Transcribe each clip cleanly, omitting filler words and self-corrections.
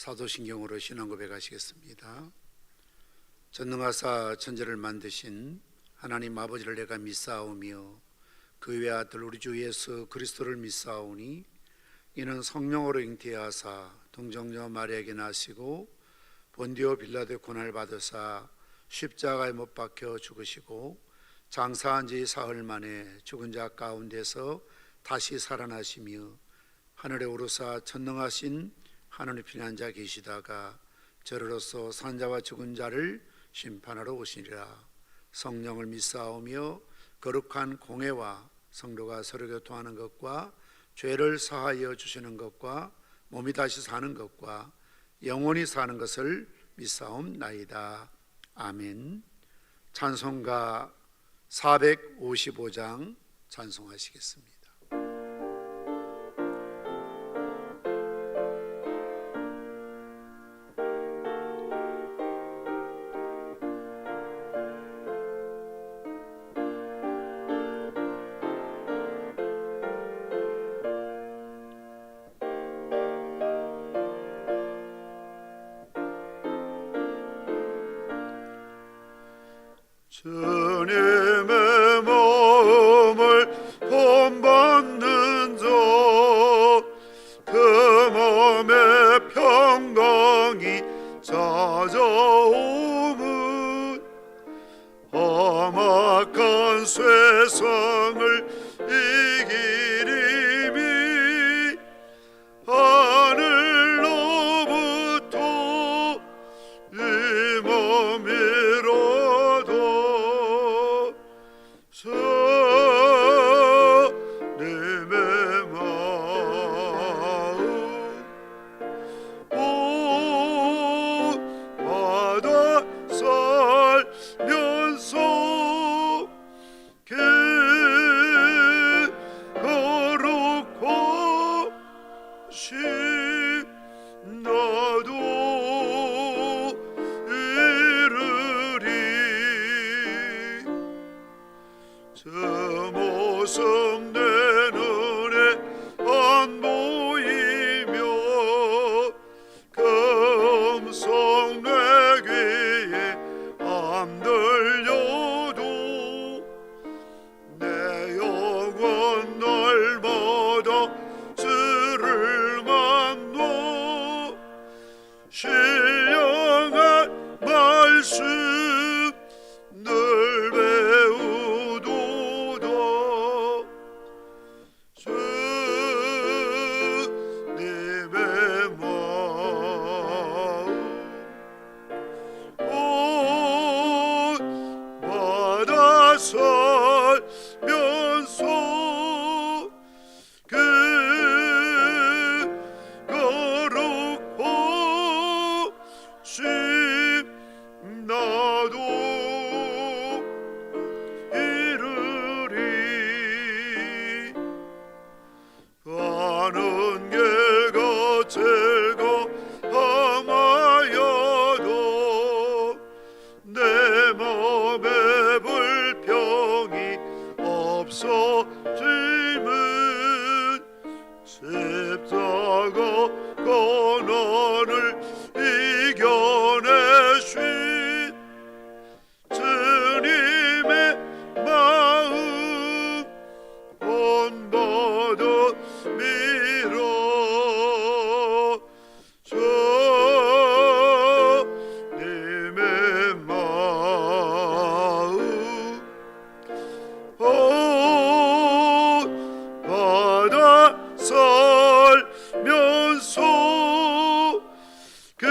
사도신경으로 신앙 고백하시겠습니다. 전능하사 천지를 만드신 하나님 아버지를 내가 믿사오며 그 외 아들 우리 주 예수 그리스도를 믿사오니 이는 성령으로 잉태하사 동정녀 마리아에게 나시고 본디오 빌라도의 고난을 받으사 십자가에 못 박혀 죽으시고 장사한 지 사흘 만에 죽은 자 가운데서 다시 살아나시며 하늘에 오르사 전능하신 하늘의 편한 자 계시다가 저로서 산자와 죽은 자를 심판하러 오시리라. 성령을 믿사오며 거룩한 공회와 성도가 서로 교통하는 것과 죄를 사하여 주시는 것과 몸이 다시 사는 것과 영원히 사는 것을 믿사옵나이다. 아멘. 찬송가 455장 찬송하시겠습니다. 주님의 마음을 본받는 자 그 몸의 평강이 찾아오면 험악한 세상을 이기리니 하늘로부터 임함이로다. 주님의 마음 온 바다 살면서 거룩하신 나도 이르리. 저 모습 내 눈에 안 보이며 그 음성 내 귀에 안 들려도 내 영혼 날마다 주를 만나 신령한 말씀 늘 배우도다. 주님의 마음 온 바다 살면서 그 거룩하신 나도 이르리. 가는 길가 즐거움하여도 내 맘에 불평이 없어짐은 십자가 고난을 이겨내신 주님의 마음 본받음이라. 주님의 마음 온 바다 살면서 그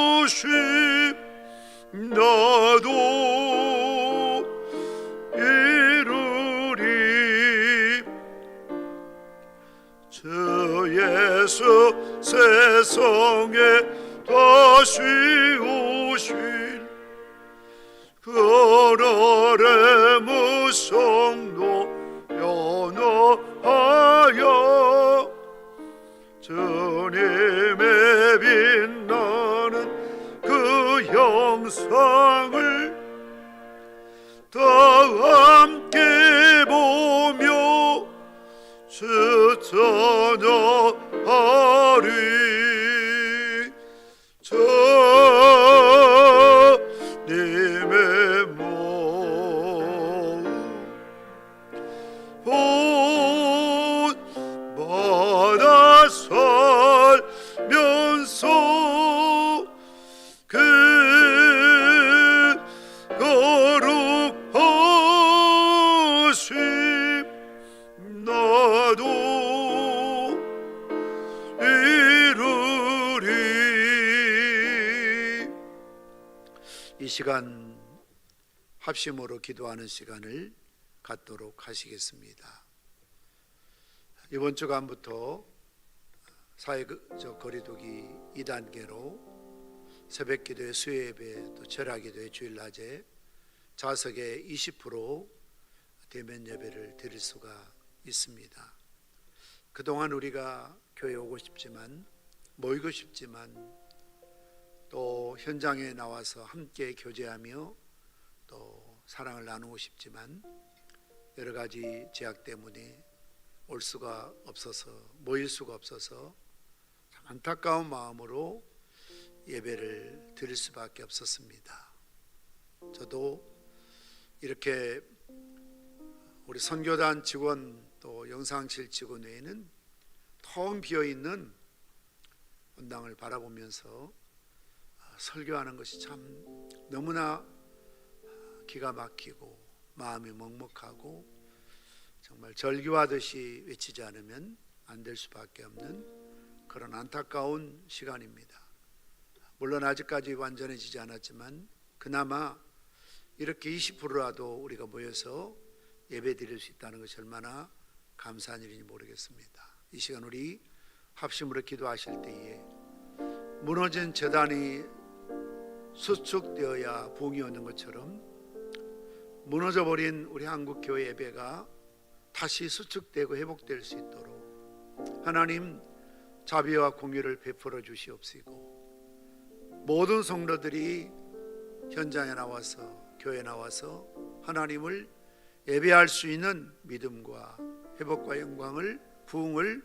거룩하신 나도 이루리. 주 예수 세상에 다시 오실 그 나라의 무성도 연호하여 주님의 빛나는 그 영상을 다 함께 보며 주 선언하리 주님의 몸 본받아 살면서 그 거룩하심 나도 이루리. 이 시간 합심으로 기도하는 시간을 갖도록 하시겠습니다. 이번 주간부터 사회적 거리두기 2단계로 새벽기도회, 수요예배, 또 철야기도회, 주일낮에 좌석의 20% 대면 예배를 드릴 수가 있습니다. 그동안 우리가 교회 오고 싶지만, 모이고 싶지만, 또 현장에 나와서 함께 교제하며 또 사랑을 나누고 싶지만 여러 가지 제약 때문에 올 수가 없어서, 모일 수가 없어서 참 안타까운 마음으로 예배를 드릴 수밖에 없었습니다. 저도 이렇게 우리 선교단 직원 또 영상실 직원 외에는 텅 비어있는 본당을 바라보면서 설교하는 것이 참 너무나 기가 막히고 마음이 먹먹하고 정말 절규하듯이 외치지 않으면 안 될 수밖에 없는 그런 안타까운 시간입니다. 물론 아직까지 완전해지지 않았지만 그나마 이렇게 20%라도 우리가 모여서 예배 드릴 수 있다는 것이 얼마나 감사한 일인지 모르겠습니다. 이 시간 우리 합심으로 기도하실 때에 무너진 제단이 수축되어야 부흥이 오는 것처럼 무너져버린 우리 한국교회 예배가 다시 수축되고 회복될 수 있도록 하나님 자비와 공의를 베풀어 주시옵시고, 모든 성도들이 현장에 나와서 교회에 나와서 하나님을 예배할 수 있는 믿음과 회복과 영광을, 부흥을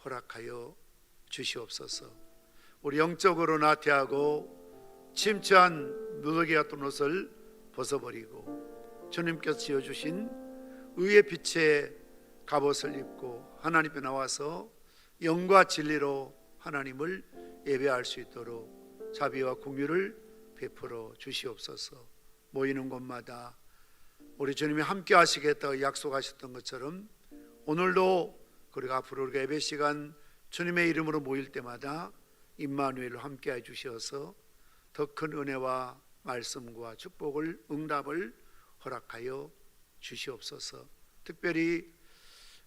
허락하여 주시옵소서. 우리 영적으로 나태하고 침체한 누더기 같은 옷을 벗어버리고 주님께서 지어주신 의의 빛의 갑옷을 입고 하나님 앞에 나와서 영과 진리로 하나님을 예배할 수 있도록 자비와 공유를 베풀어 주시옵소서. 모이는 곳마다 우리 주님이 함께 하시겠다고 약속하셨던 것처럼 오늘도 그리고 앞으로 우리가 예배 시간 주님의 이름으로 모일 때마다 임마누엘로 함께 해 주셔서 더 큰 은혜와 말씀과 축복을, 응답을 허락하여 주시옵소서. 특별히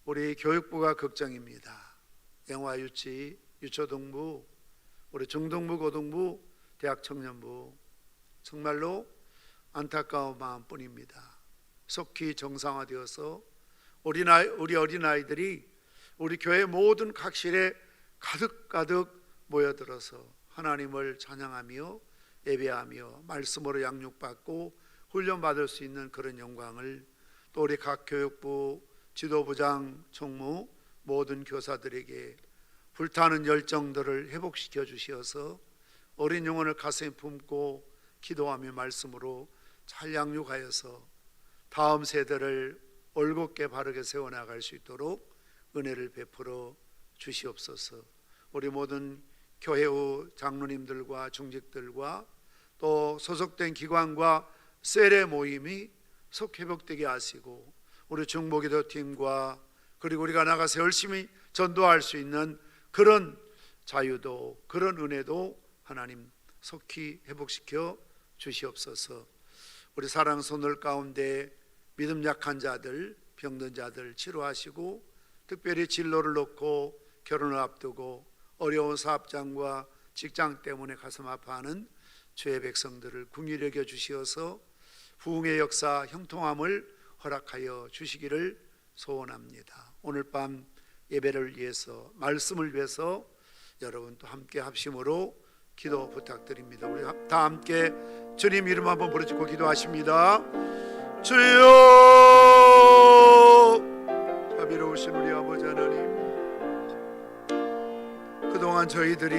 우리 교육부가 걱정입니다. 영화, 유치, 유초등부, 우리 중등부, 고등부, 대학 청년부, 정말로 안타까운 마음뿐입니다. 속히 정상화되어서 우리 어린아이들이 우리 교회 모든 각실에 가득가득 모여들어서 하나님을 찬양하며 예배하며 말씀으로 양육받고 훈련받을 수 있는 그런 영광을 또 우리 각 교육부 지도부장, 총무, 모든 교사들에게 불타는 열정들을 회복시켜 주시어서 어린 영혼을 가슴에 품고 기도하며 말씀으로 잘 양육하여서 다음 세대를 올곧게 바르게 세워나갈 수 있도록 은혜를 베풀어 주시옵소서. 우리 모든 교회의 장로님들과 중직들과 또 소속된 기관과 세례 모임이 속 회복되게 하시고 우리 중보기도팀과 그리고 우리가 나가서 열심히 전도할 수 있는 그런 자유도, 그런 은혜도 하나님 속히 회복시켜 주시옵소서. 우리 사랑 손을 가운데 믿음 약한 자들, 병든 자들 치료하시고 특별히 진로를 놓고 결혼을 앞두고 어려운 사업장과 직장 때문에 가슴 아파하는 주의 백성들을 긍휼히 여겨 주시어서 부흥의 역사, 형통함을 허락하여 주시기를 소원합니다. 오늘 밤 예배를 위해서, 말씀을 위해서 여러분 또 함께 합심으로 기도 부탁드립니다. 우리 다 함께 주님 이름 한번 부르짖고 기도하십니다. 주여, 자비로우신 우리 아버지 하나님, 그동안 저희들이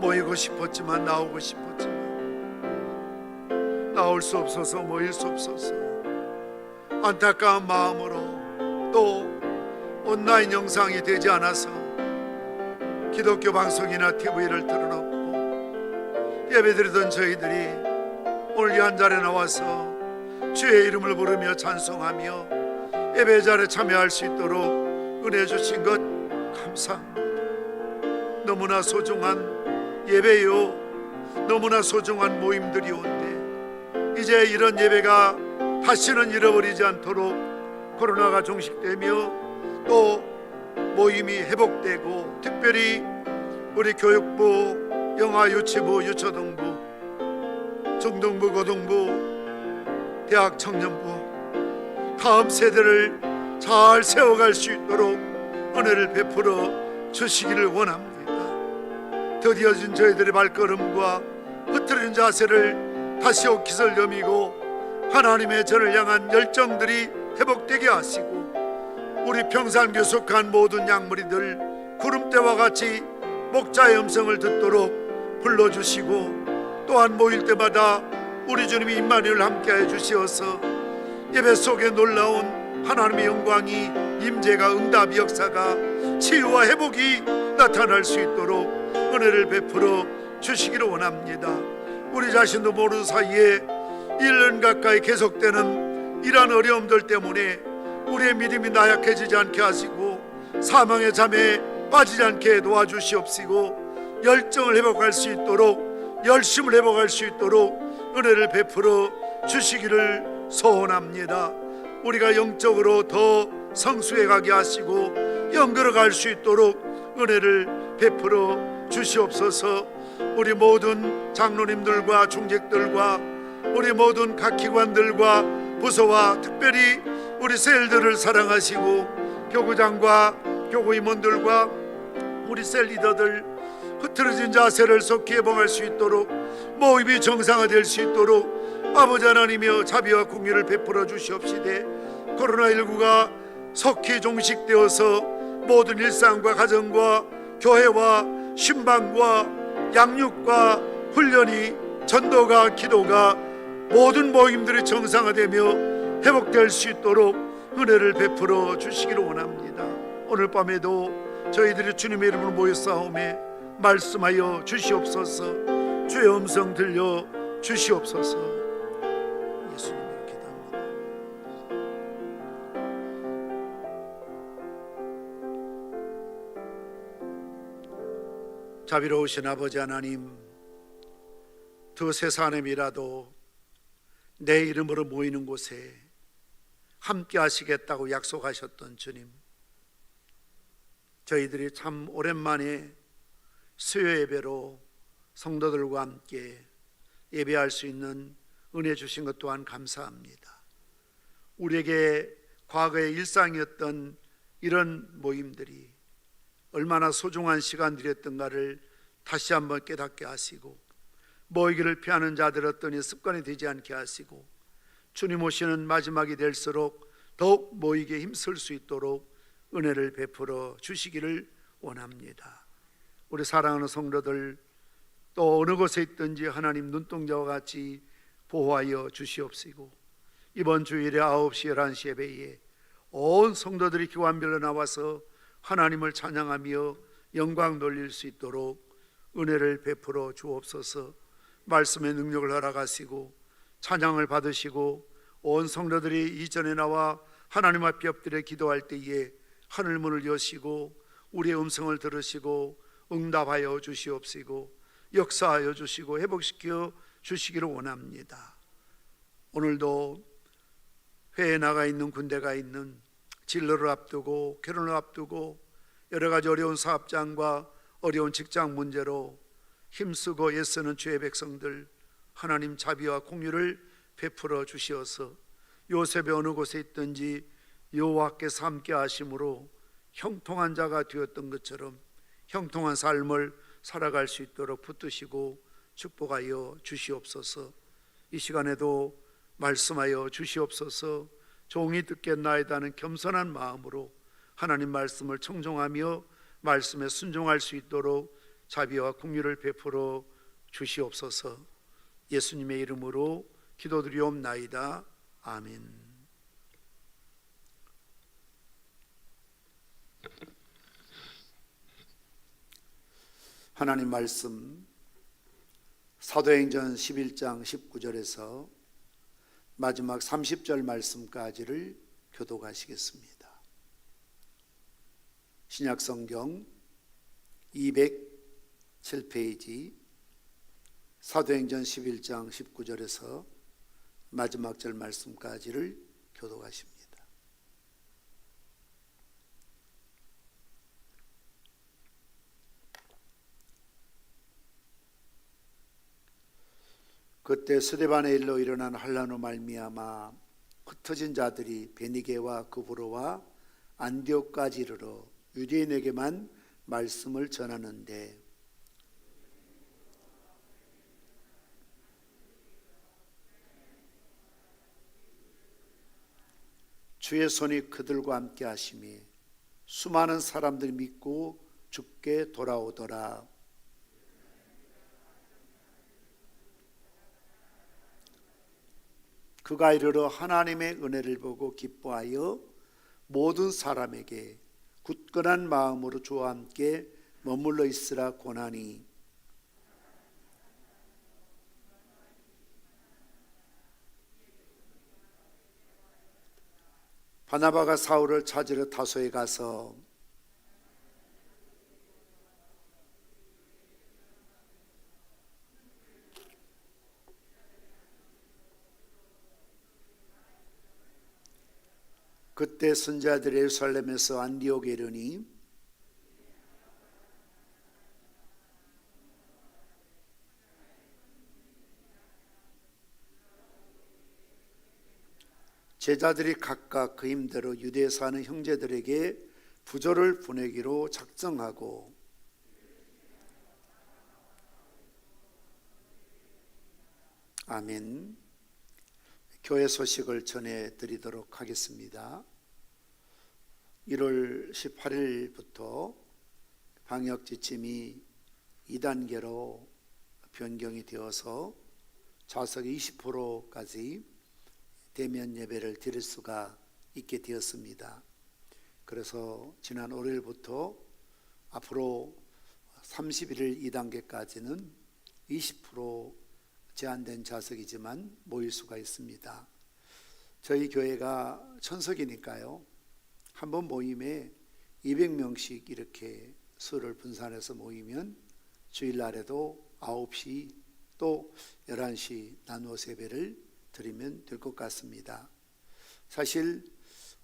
모이고 싶었지만 나오고 싶었지만 나올 수 없어서 모일 수 없어서 안타까운 마음으로 또 온라인 영상이 되지 않아서 기독교 방송이나 TV를 틀어놓고 예배드리던 저희들이 오늘 이 한 자리에 나와서 주의 이름을 부르며 찬송하며 예배 자리에 참여할 수 있도록 은혜 주신 것 감사합니다. 너무나 소중한 예배요, 너무나 소중한 모임들이온데 이제 이런 예배가 다시는 잃어버리지 않도록 코로나가 종식되며 또 모임이 회복되고, 특별히 우리 교육부, 영아 유치부, 유초등부, 중등부, 고등부, 대학 청년부 다음 세대를 잘 세워갈 수 있도록 은혜를 베풀어 주시기를 원합니다. 더디어진 저희들의 발걸음과 흐트러진 자세를 다시 옷깃을 여미고 하나님의 저를 향한 열정들이 회복되게 하시고, 우리 평산교숙한 모든 양무리들 구름대와 같이 목자의 음성을 듣도록 불러주시고, 또한 모일 때마다 우리 주님이 임마누엘 함께하여 주시어서 예배 속에 놀라운 하나님의 영광이, 임재가, 응답 역사가, 치유와 회복이 나타날 수 있도록 은혜를 베풀어 주시기를 원합니다. 우리 자신도 모르는 사이에 1년 가까이 계속되는 이러한 어려움들 때문에 우리의 믿음이 나약해지지 않게 하시고 사망의 잠에 빠지지 않게 도와주시옵시고, 열정을 회복할 수 있도록, 열심을 회복할 수 있도록 은혜를 베풀어 주시기를 소원합니다. 우리가 영적으로 더 성숙해 가게 하시고 영걸어 갈 수 있도록 은혜를 베풀어 주시옵소서. 우리 모든 장로님들과 중직들과 우리 모든 각 기관들과 부서와 특별히 우리 셀들을 사랑하시고, 교구장과 교구 임원들과 우리 셀 리더들 흐트러진 자세를 속히 회복할 수 있도록, 모임이 정상화될 수 있도록 아버지 하나님이여 자비와 공의를 베풀어 주시옵시되, 코로나19가 속히 종식되어서 모든 일상과 가정과 교회와 신방과 양육과 훈련이, 전도가, 기도가 모든 모임들이 정상화되며 회복될 수 있도록 은혜를 베풀어 주시기를 원합니다. 오늘 밤에도 저희들이 주님의 이름으로 모였사오매 말씀하여 주시옵소서. 주의 음성 들려 주시옵소서. 예수님을 기도합니다. 자비로우신 아버지 하나님, 두세 사람이라도 내 이름으로 모이는 곳에 함께 하시겠다고 약속하셨던 주님, 저희들이 참 오랜만에 수요 예배로 성도들과 함께 예배할 수 있는 은혜 주신 것 또한 감사합니다. 우리에게 과거의 일상이었던 이런 모임들이 얼마나 소중한 시간들이었던가를 다시 한번 깨닫게 하시고, 모이기를 피하는 자들 어떤 습관이 되지 않게 하시고, 주님 오시는 마지막이 될수록 더욱 모이기에 힘쓸 수 있도록 은혜를 베풀어 주시기를 원합니다. 우리 사랑하는 성도들 또 어느 곳에 있든지 하나님 눈동자와 같이 보호하여 주시옵시고, 이번 주일에 9시 11시 예배에 온 성도들이 기관별로 나와서 하나님을 찬양하며 영광 돌릴 수 있도록 은혜를 베풀어 주옵소서. 말씀의 능력을 허락하시고 찬양을 받으시고, 온 성도들이 이전에 나와 하나님 앞에 엎드려 기도할 때에 하늘문을 여시고 우리의 음성을 들으시고 응답하여 주시옵시고 역사하여 주시고 회복시켜 주시기를 원합니다. 오늘도 회에 나가 있는, 군대가 있는, 진로를 앞두고 결혼을 앞두고 여러 가지 어려운 사업장과 어려운 직장 문제로 힘쓰고 애쓰는 주의 백성들, 하나님 자비와 공유를 베풀어 주시어서 요셉이 어느 곳에 있든지 여호와께서 함께 하심으로 형통한 자가 되었던 것처럼 형통한 삶을 살아갈 수 있도록 붙드시고 축복하여 주시옵소서. 이 시간에도 말씀하여 주시옵소서. 종이 듣겠나이다는 겸손한 마음으로 하나님 말씀을 청종하며 말씀에 순종할 수 있도록 자비와 긍휼을 베풀어 주시옵소서. 예수님의 이름으로 기도드리옵나이다. 아멘. 하나님 말씀 사도행전 11장 19절에서 마지막 30절 말씀까지를 교독하시겠습니다. 신약성경 207페이지 사도행전 11장 19절에서 마지막 절 말씀까지를 교독하십니다. 그때 스데반의 일로 일어난 환란으로 말미암아 흩어진 자들이 베니게와 그브로와 안디옥까지 이르러 유대인에게만 말씀을 전하는데 주의 손이 그들과 함께 하심이 수많은 사람들이 믿고 주께 돌아오더라. 그가 이르러 하나님의 은혜를 보고 기뻐하여 모든 사람에게 굳건한 마음으로 주와 함께 머물러 있으라 권하니 바나바가 사울을 찾으러 다소에 가서 그때 선지자들이 예루살렘에서 안디옥에 이르니 제자들이 각각 그 힘대로 유대에 사는 형제들에게 부조를 보내기로 작정하고 아멘. 교회 소식을 전해드리도록 하겠습니다. 1월 18일부터 방역 지침이 2단계로 변경이 되어서 좌석의 20%까지 대면 예배를 드릴 수가 있게 되었습니다. 그래서 지난 월요일부터 앞으로 31일 2단계까지는 20% 제한된 좌석이지만 모일 수가 있습니다. 저희 교회가 천석이니까요. 한 번 모임에 200명씩 이렇게 수를 분산해서 모이면 주일날에도 9시 또 11시 나누어서 예배를 드리면 될 것 같습니다. 사실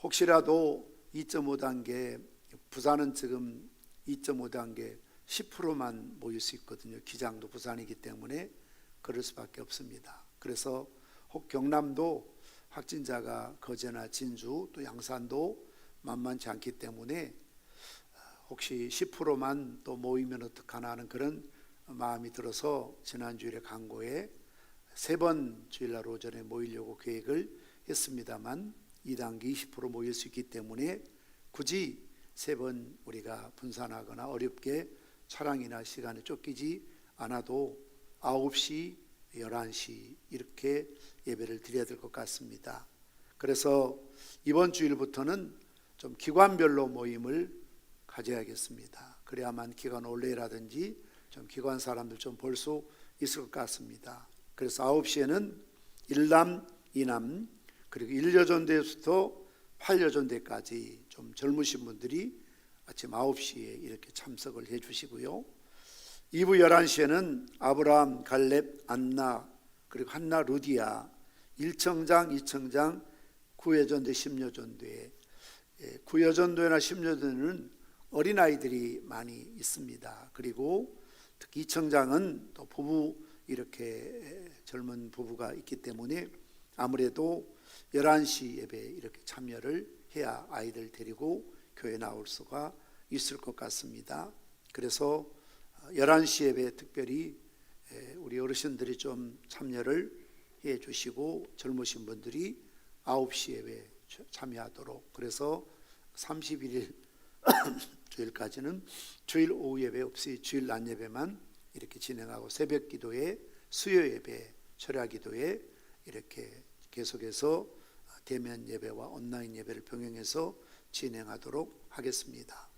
혹시라도 2.5단계, 부산은 지금 2.5단계 10%만 모일 수 있거든요. 기장도 부산이기 때문에 그럴 수밖에 없습니다. 그래서 혹 경남도 확진자가 거제나 진주 또 양산도 만만치 않기 때문에 혹시 10%만 또 모이면 어떡하나 하는 그런 마음이 들어서 지난주일에 강고에 3번 주일날 오전에 모이려고 계획을 했습니다만 2단계 20% 모일 수 있기 때문에 굳이 3번 우리가 분산하거나 어렵게 차량이나 시간에 쫓기지 않아도 9시, 11시 이렇게 예배를 드려야 될 것 같습니다. 그래서 이번 주일부터는 좀 기관별로 모임을 가져야겠습니다. 그래야만 기관 올레라든지 좀 기관 사람들 좀 볼 수 있을 것 같습니다. 그래서 9시에는 1남, 2남 그리고 1여전대에서부터 8여전대까지 좀 젊으신 분들이 아침 9시에 이렇게 참석을 해 주시고요. 2부 11시에는 아브라함, 갈렙, 안나 그리고 한나, 루디아 1청장, 2청장, 9여전대, 10여전대 9여전도회나 10여전도회는 어린아이들이 많이 있습니다. 그리고 특히 2청장은 또 부부 이렇게 젊은 부부가 있기 때문에 아무래도 11시 예배 이렇게 참여를 해야 아이들 데리고 교회 나올 수가 있을 것 같습니다. 그래서 11시 예배 특별히 우리 어르신들이 좀 참여를 해 주시고 젊으신 분들이 9시 예배 참여하도록 그래서 31일 주일까지는 주일 오후 예배 없이 주일 낮 예배만 이렇게 진행하고 새벽 기도회, 수요 예배, 철야 기도회 이렇게 계속해서 대면 예배와 온라인 예배를 병행해서 진행하도록 하겠습니다.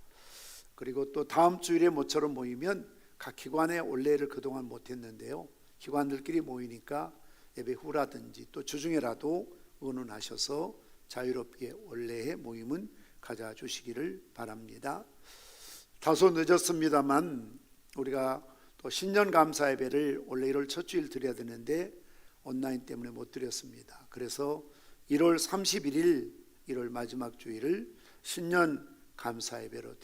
그리고 또 다음 주일에 모처럼 모이면 각 기관의 올레를 그동안 못했는데요, 기관들끼리 모이니까 예배 후라든지 또 주중에라도 의논하셔서 자유롭게 올레의 모임은 가져주시기를 바랍니다. 다소 늦었습니다만 우리가 또 신년 감사 예배를 원래 1월 첫 주일 드려야 되는데 온라인 때문에 못 드렸습니다. 그래서 1월 31일 1월 마지막 주일을 신년 감사 예배로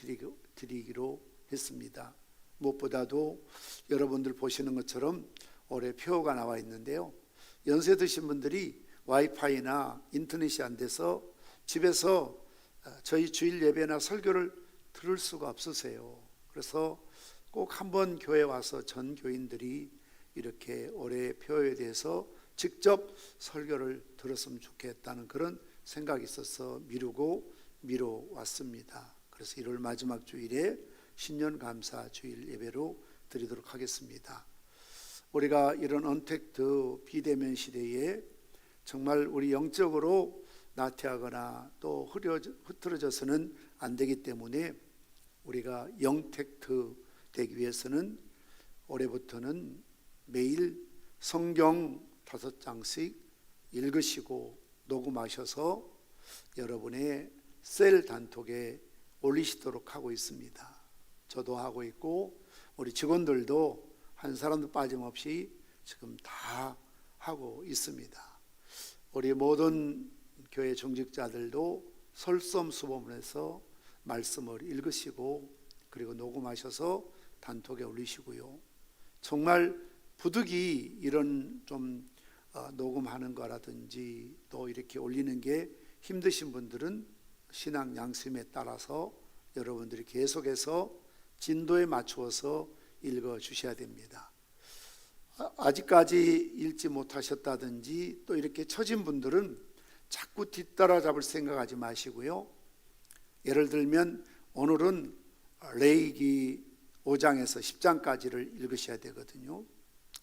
드리기로 했습니다. 무엇보다도 여러분들 보시는 것처럼 올해 표가 나와 있는데요, 연세 드신 분들이 와이파이나 인터넷이 안 돼서 집에서 저희 주일 예배나 설교를 들을 수가 없으세요. 그래서 꼭 한번 교회 와서 전 교인들이 이렇게 올해 표에 대해서 직접 설교를 들었으면 좋겠다는 그런 생각이 있어서 미뤄왔습니다. 그래서 1월 마지막 주일에 신년 감사 주일 예배로 드리도록 하겠습니다. 우리가 이런 언택트 비대면 시대에 정말 우리 영적으로 나태하거나 또 흐트러져서는 안 되기 때문에 우리가 영택트 되기 위해서는 올해부터는 매일 성경 5장씩 읽으시고 녹음하셔서 여러분의 셀 단톡에 올리시도록 하고 있습니다. 저도 하고 있고 우리 직원들도 한 사람도 빠짐없이 지금 다 하고 있습니다. 우리 모든 교회 정직자들도 설섬수범해서 말씀을 읽으시고 그리고 녹음하셔서 단톡에 올리시고요. 정말 부득이 이런 좀 녹음하는 거라든지 또 이렇게 올리는 게 힘드신 분들은 신앙 양심에 따라서 여러분들이 계속해서 진도에 맞추어서 읽어 주셔야 됩니다. 아직까지 읽지 못하셨다든지 또 이렇게 처진 분들은 자꾸 뒤따라잡을 생각하지 마시고요. 예를 들면 오늘은 레위기 5장에서 10장까지를 읽으셔야 되거든요.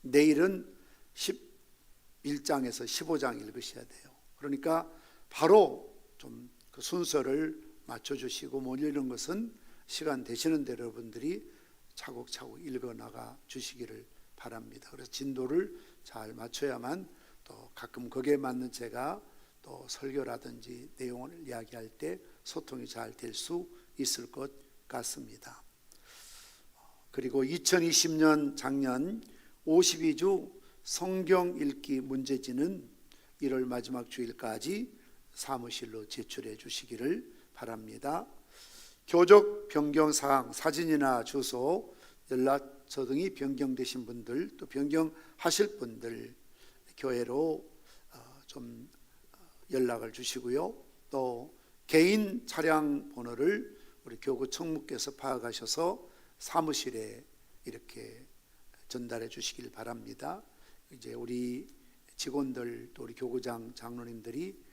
내일은 11장에서 15장 읽으셔야 돼요. 그러니까 바로 좀 그 순서를 맞춰주시고 못 읽는 것은 시간 되시는 대로 여러분들이 차곡차곡 읽어나가 주시기를 바랍니다. 그래서 진도를 잘 맞춰야만 또 가끔 거기에 맞는 제가 또 설교라든지 내용을 이야기할 때 소통이 잘 될 수 있을 것 같습니다. 그리고 2020년 작년 52주 성경 읽기 문제지는 1월 마지막 주일까지 사무실로 제출해 주시기를 바랍니다. 교적 변경 사항, 사진이나 주소, 연락처 등이 변경되신 분들, 또 변경하실 분들 교회로 좀 연락을 주시고요. 또 개인 차량 번호를 우리 교구 총무께서 파악하셔서 사무실에 이렇게 전달해 주시길 바랍니다. 이제 우리 직원들 또 우리 교구장 장로님들이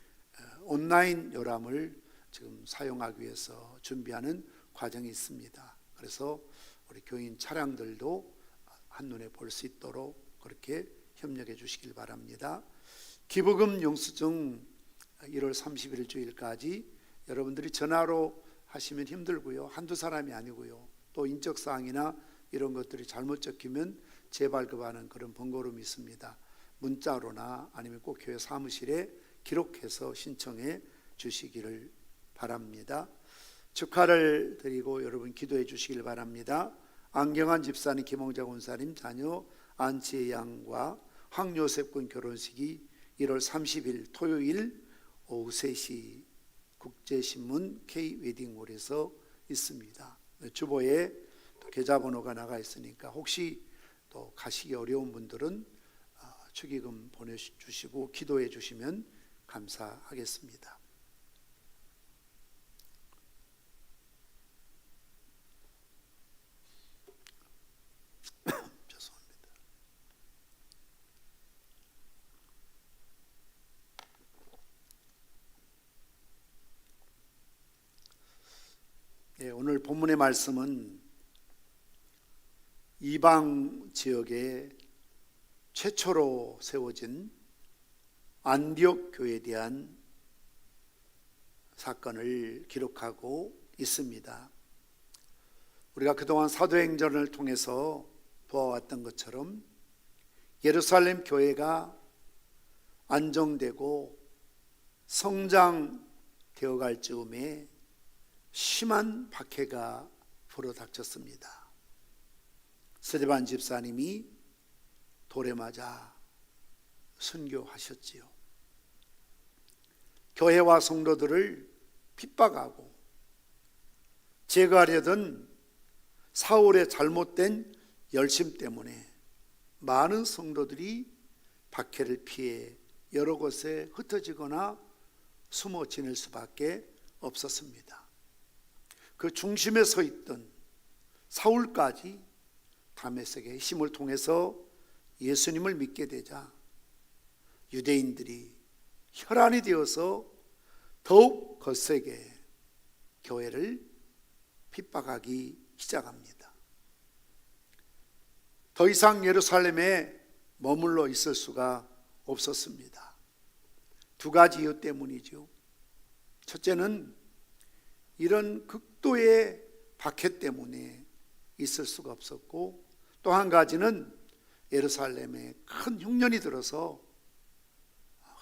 온라인 요람을 지금 사용하기 위해서 준비하는 과정이 있습니다. 그래서 우리 교인 차량들도 한눈에 볼 수 있도록 그렇게 협력해 주시길 바랍니다. 기부금 영수증 1월 31일 주일까지 여러분들이 전화로 하시면 힘들고요. 한두 사람이 아니고요. 또 인적사항이나 이런 것들이 잘못 적히면 재발급하는 그런 번거로움이 있습니다. 문자로나 아니면 꼭 교회 사무실에 기록해서 신청해 주시기를 바랍니다. 축하를 드리고 여러분 기도해 주시길 바랍니다. 안경환 집사님, 김홍자 권사님 자녀 안치의 양과 황요셉 군 결혼식이 1월 30일 토요일 오후 3시 국제신문 K웨딩홀에서 있습니다. 주보에 계좌번호가 나가 있으니까 혹시 또 가시기 어려운 분들은 축의금 보내주시고 기도해 주시면 감사하겠습니다. 죄송합니다. 네, 오늘 본문의 말씀은 이방 지역에 최초로 세워진 안디옥 교회에 대한 사건을 기록하고 있습니다. 우리가 그동안 사도행전을 통해서 보아왔던 것처럼 예루살렘 교회가 안정되고 성장되어 갈 즈음에 심한 박해가 불어닥쳤습니다. 스데반 집사님이 돌에 맞아 순교하셨지요. 교회와 성도들을 핍박하고 제거하려던 사울의 잘못된 열심 때문에 많은 성도들이 박해를 피해 여러 곳에 흩어지거나 숨어 지낼 수밖에 없었습니다. 그 중심에 서 있던 사울까지 다메섹의 힘을 통해서 예수님을 믿게 되자 유대인들이 혈안이 되어서 더욱 거세게 교회를 핍박하기 시작합니다. 더 이상 예루살렘에 머물러 있을 수가 없었습니다. 두 가지 이유 때문이죠. 첫째는 이런 극도의 박해 때문에 있을 수가 없었고, 또 한 가지는 예루살렘에 큰 흉년이 들어서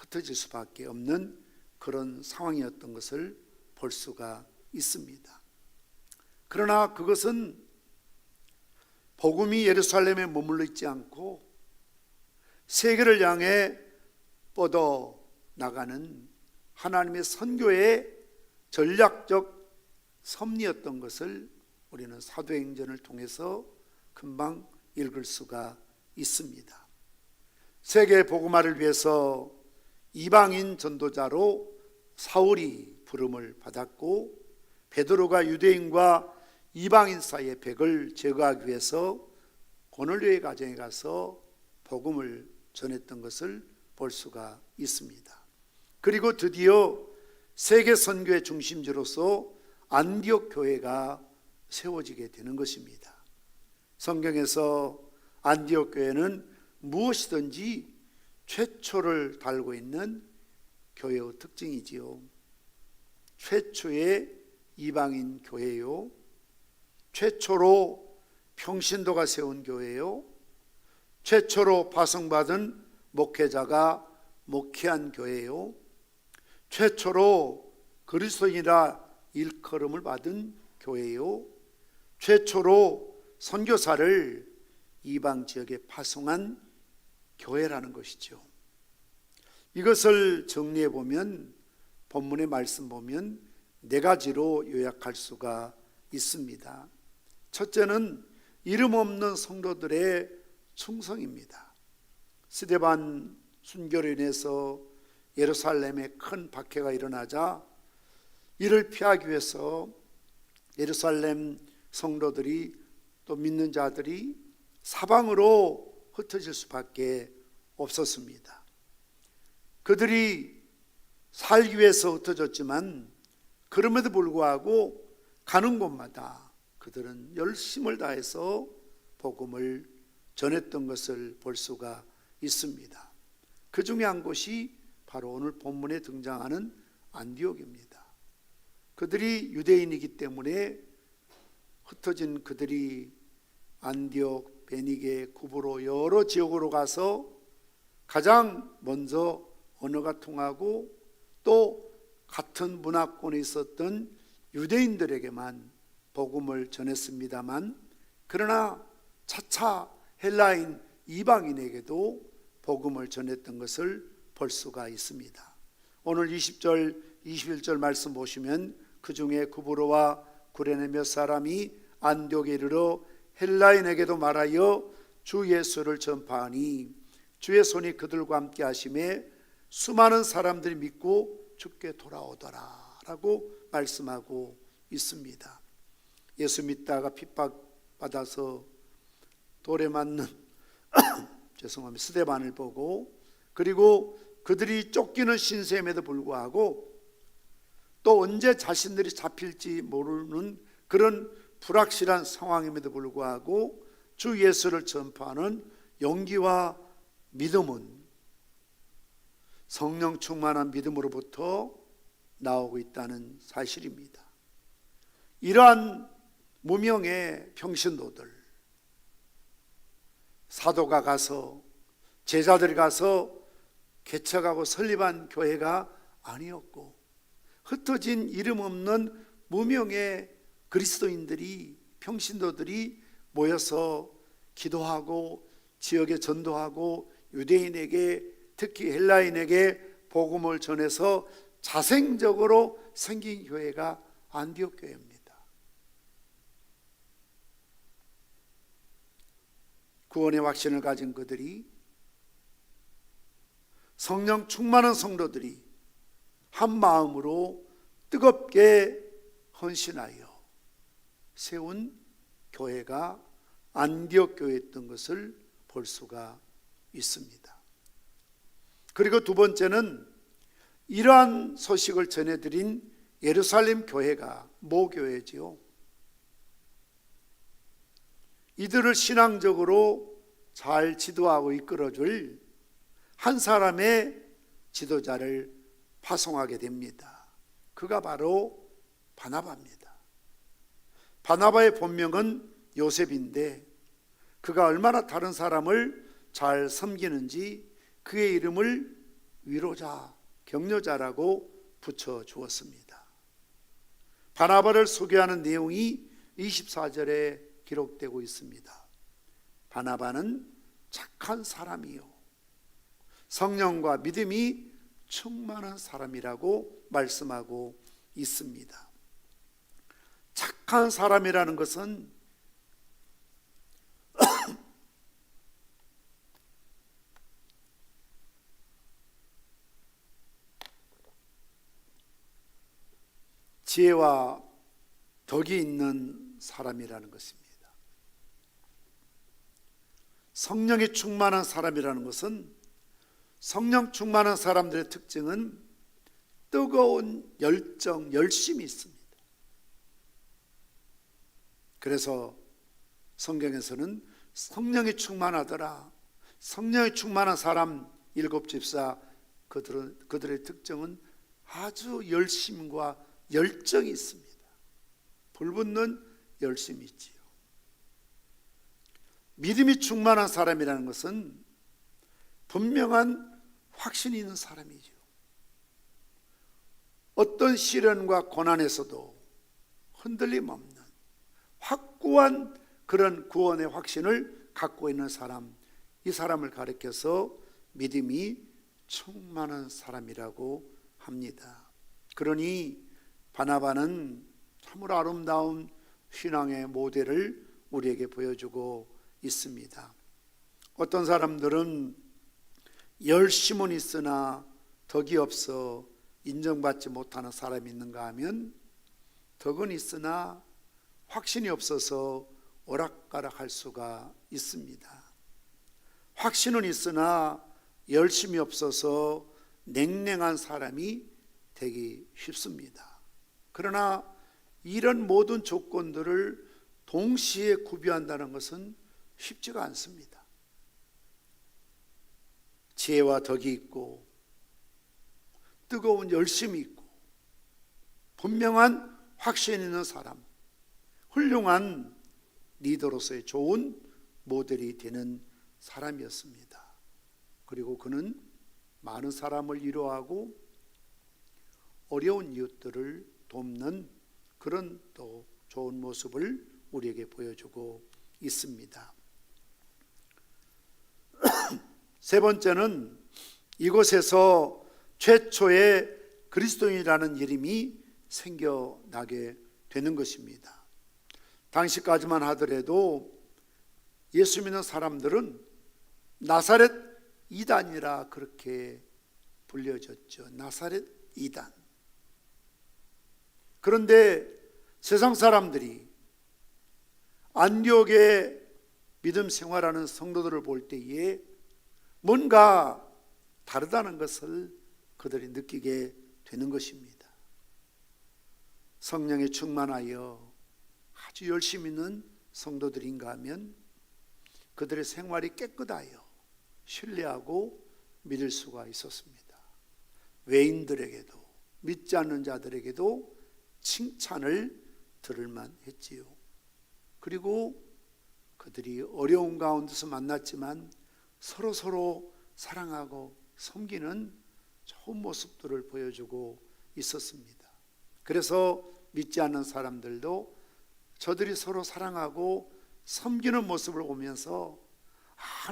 흩어질 수밖에 없는 그런 상황이었던 것을 볼 수가 있습니다. 그러나 그것은 복음이 예루살렘에 머물러 있지 않고 세계를 향해 뻗어 나가는 하나님의 선교의 전략적 섭리였던 것을 우리는 사도행전을 통해서 금방 읽을 수가 있습니다. 세계 복음화를 위해서 이방인 전도자로 사울이 부름을 받았고, 베드로가 유대인과 이방인 사이의 벽을 제거하기 위해서 고넬료의 가정에 가서 복음을 전했던 것을 볼 수가 있습니다. 그리고 드디어 세계 선교의 중심지로서 안디옥 교회가 세워지게 되는 것입니다. 성경에서 안디옥 교회는 무엇이든지 최초를 달고 있는 교회의 특징이지요. 최초의 이방인 교회요, 최초로 평신도가 세운 교회요, 최초로 파송받은 목회자가 목회한 교회요, 최초로 그리스도인이라 일컬음을 받은 교회요, 최초로 선교사를 이방 지역에 파송한 교회라는 것이죠. 이것을 정리해 보면, 본문의 말씀 보면 네 가지로 요약할 수가 있습니다. 첫째는 이름 없는 성도들의 충성입니다. 스데반 순교로 인해서 예루살렘에 큰 박해가 일어나자 이를 피하기 위해서 예루살렘 성도들이, 또 믿는 자들이 사방으로 흩어질 수밖에 없었습니다. 그들이 살기 위해서 흩어졌지만 그럼에도 불구하고 가는 곳마다 그들은 열심을 다해서 복음을 전했던 것을 볼 수가 있습니다. 그 중에 한 곳이 바로 오늘 본문에 등장하는 안디옥입니다. 그들이 유대인이기 때문에 흩어진 그들이 안디옥, 베니게, 구브로 여러 지역으로 가서 가장 먼저 언어가 통하고 또 같은 문화권에 있었던 유대인들에게만 복음을 전했습니다만, 그러나 차차 헬라인 이방인에게도 복음을 전했던 것을 볼 수가 있습니다. 오늘 20절, 21절 말씀 보시면 그 중에 구브로와 구레네 몇 사람이 안디옥에 이르러 헬라인에게도 말하여 주 예수를 전파하니 주의 손이 그들과 함께 하심에 수많은 사람들이 믿고 주께 돌아오더라 라고 말씀하고 있습니다. 예수 믿다가 핍박받아서 돌에 맞는 죄송합니다. 스데반을 보고, 그리고 그들이 쫓기는 신세임에도 불구하고 또 언제 자신들이 잡힐지 모르는 그런 불확실한 상황임에도 불구하고 주 예수를 전파하는 용기와 믿음은 성령 충만한 믿음으로부터 나오고 있다는 사실입니다. 이러한 무명의 평신도들, 사도가 가서 제자들이 가서 개척하고 설립한 교회가 아니었고, 흩어진 이름 없는 무명의 그리스도인들이, 평신도들이 모여서 기도하고 지역에 전도하고 유대인에게, 특히 헬라인에게 복음을 전해서 자생적으로 생긴 교회가 안디옥 교회입니다. 구원의 확신을 가진 그들이, 성령 충만한 성도들이 한 마음으로 뜨겁게 헌신하여 세운 교회가 안디옥 교회였던 것을 볼 수가 있습니다. 그리고 두 번째는 이러한 소식을 전해드린 예루살렘 교회가 모교회지요. 이들을 신앙적으로 잘 지도하고 이끌어줄 한 사람의 지도자를 파송하게 됩니다. 그가 바로 바나바입니다. 바나바의 본명은 요셉인데 그가 얼마나 다른 사람을 잘 섬기는지 그의 이름을 위로자, 격려자라고 붙여 주었습니다. 바나바를 소개하는 내용이 24절에 기록되고 있습니다. 바나바는 착한 사람이요, 성령과 믿음이 충만한 사람이라고 말씀하고 있습니다. 착한 사람이라는 것은 지혜와 덕이 있는 사람이라는 것입니다. 성령이 충만한 사람이라는 것은, 성령 충만한 사람들의 특징은 뜨거운 열정, 열심이 있습니다. 그래서 성경에서는 성령이 충만하더라, 성령이 충만한 사람 일곱 집사, 그들의 특징은 아주 열심과 열정이 있습니다. 불붙는 열심이 있지요. 믿음이 충만한 사람이라는 것은 분명한 확신이 있는 사람이죠. 어떤 시련과 고난에서도 흔들림 없는 확고한 그런 구원의 확신을 갖고 있는 사람, 이 사람을 가리켜서 믿음이 충만한 사람이라고 합니다. 그러니 바나바는 참으로 아름다운 신앙의 모델을 우리에게 보여주고 있습니다. 어떤 사람들은 열심은 있으나 덕이 없어 인정받지 못하는 사람이 있는가 하면, 덕은 있으나 확신이 없어서 오락가락할 수가 있습니다. 확신은 있으나 열심이 없어서 냉랭한 사람이 되기 쉽습니다. 그러나 이런 모든 조건들을 동시에 구비한다는 것은 쉽지가 않습니다. 지혜와 덕이 있고 뜨거운 열심이 있고 분명한 확신 있는 사람, 훌륭한 리더로서의 좋은 모델이 되는 사람이었습니다. 그리고 그는 많은 사람을 위로하고 어려운 이웃들을 돕는 그런 또 좋은 모습을 우리에게 보여주고 있습니다. 세 번째는 이곳에서 최초의 그리스도인이라는 이름이 생겨나게 되는 것입니다. 당시까지만 하더라도 예수 믿는 사람들은 나사렛 이단이라 그렇게 불려졌죠. 나사렛 이단. 그런데 세상 사람들이 안디옥의 믿음 생활하는 성도들을 볼 때에 뭔가 다르다는 것을 그들이 느끼게 되는 것입니다. 성령에 충만하여 아주 열심히 있는 성도들인가 하면 그들의 생활이 깨끗하여 신뢰하고 믿을 수가 있었습니다. 외인들에게도 믿지 않는 자들에게도 칭찬을 들을만 했지요. 그리고 그들이 어려운 가운데서 만났지만 서로 사랑하고 섬기는 좋은 모습들을 보여주고 있었습니다. 그래서 믿지 않는 사람들도 저들이 서로 사랑하고 섬기는 모습을 보면서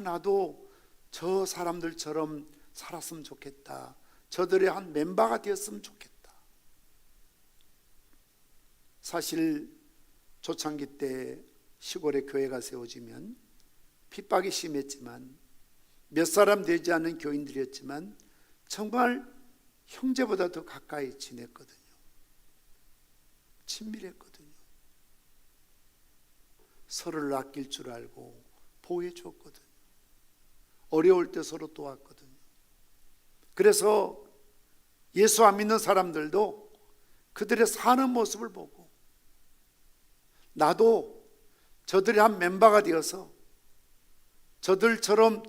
나도 저 사람들처럼 살았으면 좋겠다, 저들의 한 멤버가 되었으면 좋겠다. 사실 초창기 때 시골에 교회가 세워지면 핍박이 심했지만 몇 사람 되지 않는 교인들이었지만 정말 형제보다 더 가까이 지냈거든요. 친밀했거든요. 서로를 아낄 줄 알고 보호해 줬거든요. 어려울 때 서로 도왔거든요. 그래서 예수 안 믿는 사람들도 그들의 사는 모습을 보고 나도 저들의 한 멤버가 되어서 저들처럼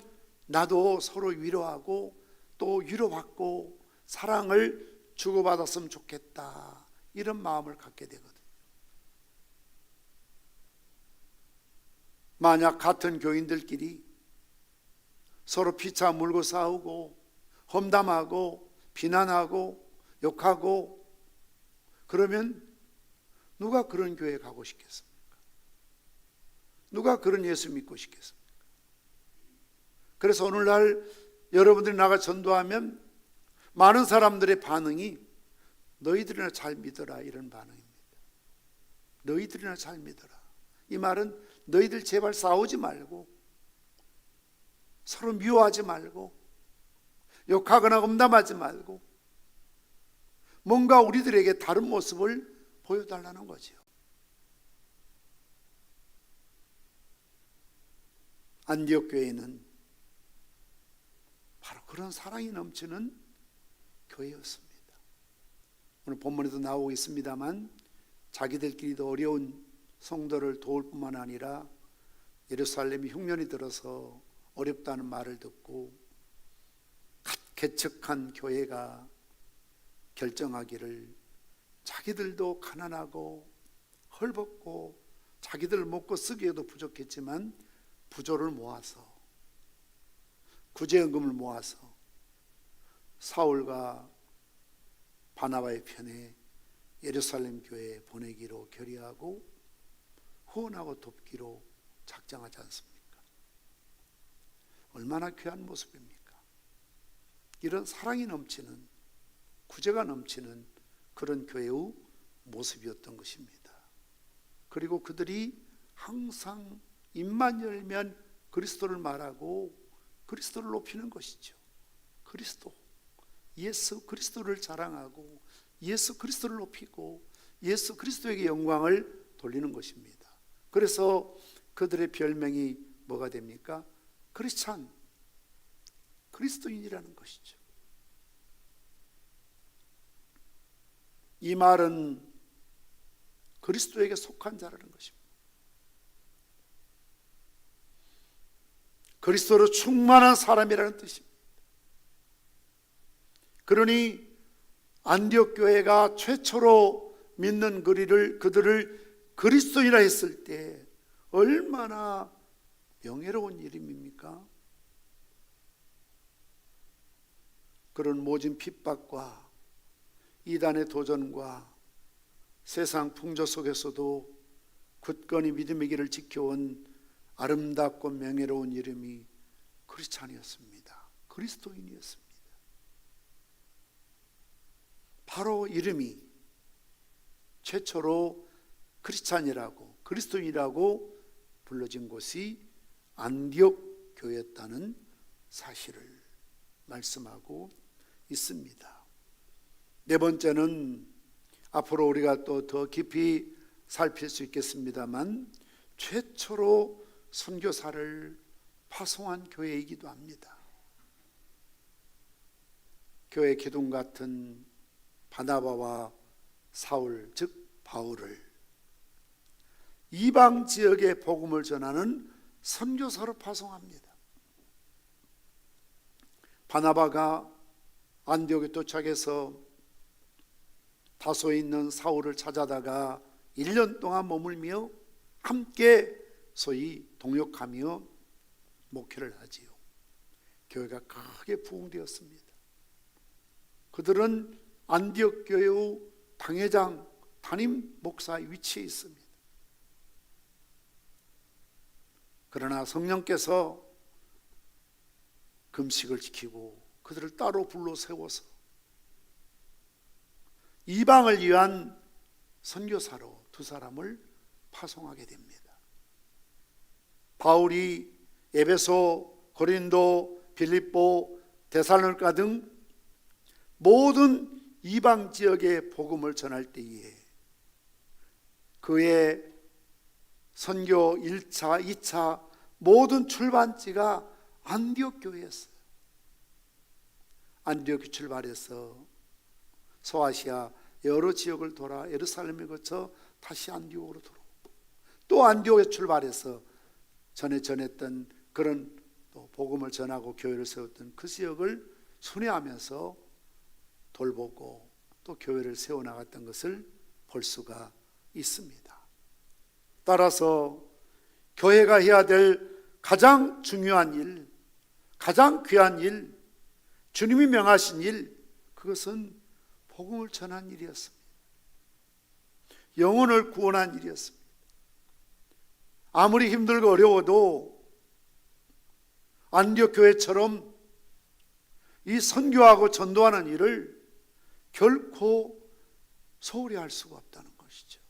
나도 서로 위로하고 또 위로받고 사랑을 주고받았으면 좋겠다, 이런 마음을 갖게 되거든요. 만약 같은 교인들끼리 서로 피차 물고 싸우고 험담하고 비난하고 욕하고 그러면 누가 그런 교회에 가고 싶겠습니까? 누가 그런 예수 믿고 싶겠습니까? 그래서 오늘날 여러분들이 나가 전도하면 많은 사람들의 반응이 너희들이나 잘 믿어라, 이런 반응입니다. 너희들이나 잘 믿어라. 이 말은 너희들 제발 싸우지 말고 서로 미워하지 말고 욕하거나 험담하지 말고 뭔가 우리들에게 다른 모습을 보여달라는 거죠. 안디옥 교회는 바로 그런 사랑이 넘치는 교회였습니다. 오늘 본문에도 나오고 있습니다만 자기들끼리도 어려운 성도를 도울 뿐만 아니라 예루살렘이 흉년이 들어서 어렵다는 말을 듣고 개척한 교회가 결정하기를 자기들도 가난하고 헐벗고 자기들 먹고 쓰기에도 부족했지만 부조를 모아서 구제연금을 모아서 사울과 바나바의 편에 예루살렘 교회에 보내기로 결의하고 후원하고 돕기로 작정하지 않습니까? 얼마나 귀한 모습입니까? 이런 사랑이 넘치는, 구제가 넘치는 그런 교회의 모습이었던 것입니다. 그리고 그들이 항상 입만 열면 그리스도를 말하고 그리스도를 높이는 것이죠. 그리스도, 예수 그리스도를 자랑하고 예수 그리스도를 높이고 예수 그리스도에게 영광을 돌리는 것입니다. 그래서 그들의 별명이 뭐가 됩니까? 크리스찬, 그리스도인이라는 것이죠. 이 말은 그리스도에게 속한 자라는 것입니다. 그리스도로 충만한 사람이라는 뜻입니다. 그러니 안디옥 교회가 최초로 믿는 그들을 그리스도인이라 했을 때 얼마나 명예로운 이름입니까? 그런 모진 핍박과 이단의 도전과 세상 풍조 속에서도 굳건히 믿음의 길을 지켜온 아름답고 명예로운 이름이 크리스찬이었습니다. 그리스도인이었습니다. 바로 이름이 최초로 크리스찬이라고 그리스도인이라고 불러진 곳이 안디옥 교회였다는 사실을 말씀하고 있습니다. 네 번째는 앞으로 우리가 또 더 깊이 살필 수 있겠습니다만 최초로 선교사를 파송한 교회이기도 합니다. 교회 기둥 같은 바나바와 사울 즉 바울을 이방 지역에 복음을 전하는 선교사로 파송합니다. 바나바가 안디옥에 도착해서 다소에 있는 사울을 찾아다가 1년 동안 머물며 함께 소위 동역하며 목회를 하지요. 교회가 크게 부흥되었습니다. 그들은 안디옥 교회의 당회장, 담임 목사의 위치에 있습니다. 그러나 성령께서 금식을 지키고 그들을 따로 불러 세워서 이방을 위한 선교사로 두 사람을 파송하게 됩니다. 바울이 에베소, 고린도, 빌립보, 데살로니가 등 모든 이방 지역에 복음을 전할 때에 그의 선교 1차, 2차 모든 출발지가 안디옥 교회였어요. 안디옥에 출발해서 소아시아 여러 지역을 돌아 예루살렘을 거쳐 다시 안디옥으로 들어오고 또 안디옥에 출발해서 전에 전했던 그런 또 복음을 전하고 교회를 세웠던 그 지역을 순회하면서 돌보고 또 교회를 세워나갔던 것을 볼 수가 있습니다. 따라서 교회가 해야 될 가장 중요한 일, 가장 귀한 일, 주님이 명하신 일, 그것은 복음을 전한 일이었습니다. 영혼을 구원한 일이었습니다. 아무리 힘들고 어려워도 안디옥 교회처럼 이 선교하고 전도하는 일을 결코 소홀히 할 수가 없다는 것이죠.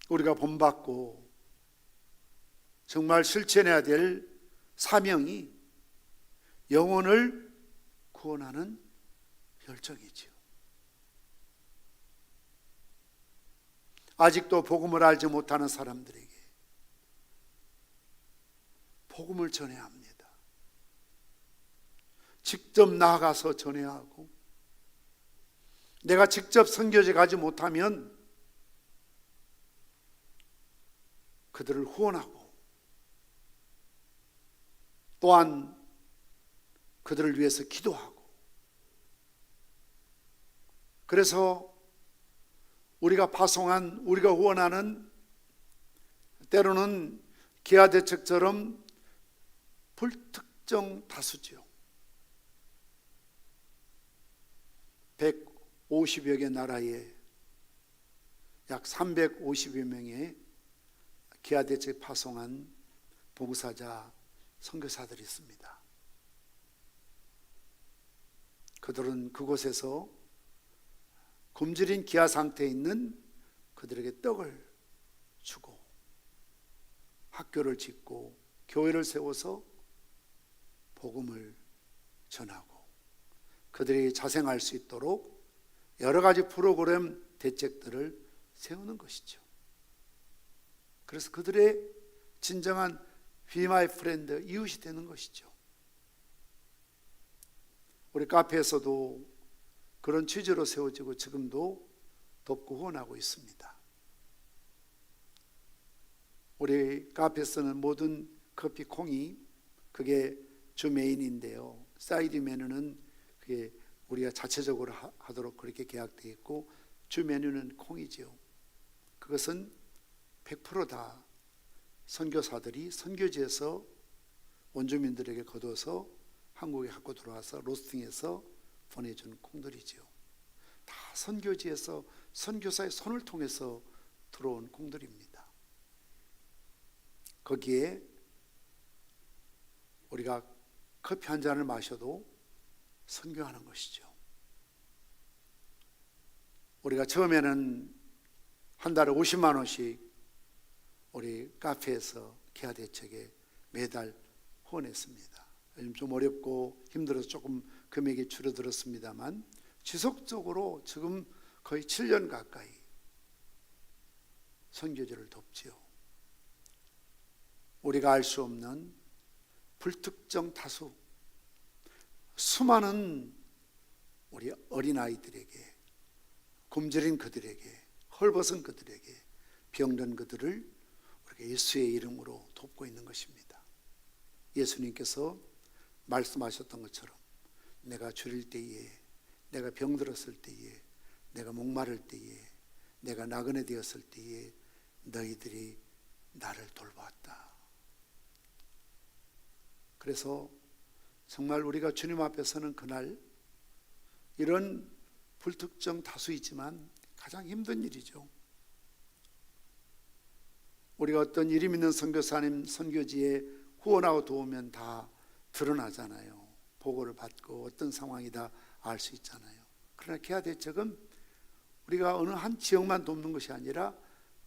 우리가 본받고 정말 실천해야 될 사명이 영혼을 구원하는 열정이지요. 아직도 복음을 알지 못하는 사람들에게 복음을 전해야 합니다. 직접 나아가서 전해야 하고, 내가 직접 선교지 가지 못하면 그들을 후원하고 또한 그들을 위해서 기도하고, 그래서 우리가 파송한, 우리가 후원하는, 때로는 기아대책처럼 불특정 다수지요. 150여 개 나라에 약 350여 명의 기아대책 파송한 봉사자, 선교사들이 있습니다. 그들은 그곳에서 굶주린 기아 상태에 있는 그들에게 떡을 주고 학교를 짓고 교회를 세워서 복음을 전하고 그들이 자생할 수 있도록 여러 가지 프로그램 대책들을 세우는 것이죠. 그래서 그들의 진정한 Be My Friend, 이웃이 되는 것이죠. 우리 카페에서도 그런 취지로 세워지고 지금도 돕고 후원하고 있습니다. 우리 카페에서는 모든 커피 콩이 그게 주 메인인데요. 사이드 메뉴는 그게 우리가 자체적으로 하도록 그렇게 계약되어 있고 주 메뉴는 콩이지요. 그것은 100% 다 선교사들이 선교지에서 원주민들에게 거둬서 한국에 갖고 들어와서 로스팅해서 보내준 콩들이지요. 다 선교지에서 선교사의 손을 통해서 들어온 콩들입니다. 거기에 우리가 커피 한 잔을 마셔도 선교하는 것이죠. 우리가 처음에는 한 달에 50만 원씩 우리 카페에서 기아대책에 매달 후원했습니다. 요즘 좀 어렵고 힘들어서 조금 금액이 줄어들었습니다만 지속적으로 지금 거의 7년 가까이 선교지를 돕지요. 우리가 알 수 없는 불특정 다수 수많은 우리 어린아이들에게 굶주린 그들에게, 헐벗은 그들에게, 병든 그들을 우리가 예수의 이름으로 돕고 있는 것입니다. 예수님께서 말씀하셨던 것처럼 내가 줄일 때에, 내가 병들었을 때에, 내가 목마를 때에, 내가 나그네 되었을 때에 너희들이 나를 돌보았다. 그래서 정말 우리가 주님 앞에 서는 그날, 이런 불특정 다수이지만 가장 힘든 일이죠. 우리가 어떤 이름 있는 선교사님 선교지에 후원하고 도우면 다 드러나잖아요. 보고를 받고 어떤 상황이다 알 수 있잖아요. 그러나 기아 대책은 우리가 어느 한 지역만 돕는 것이 아니라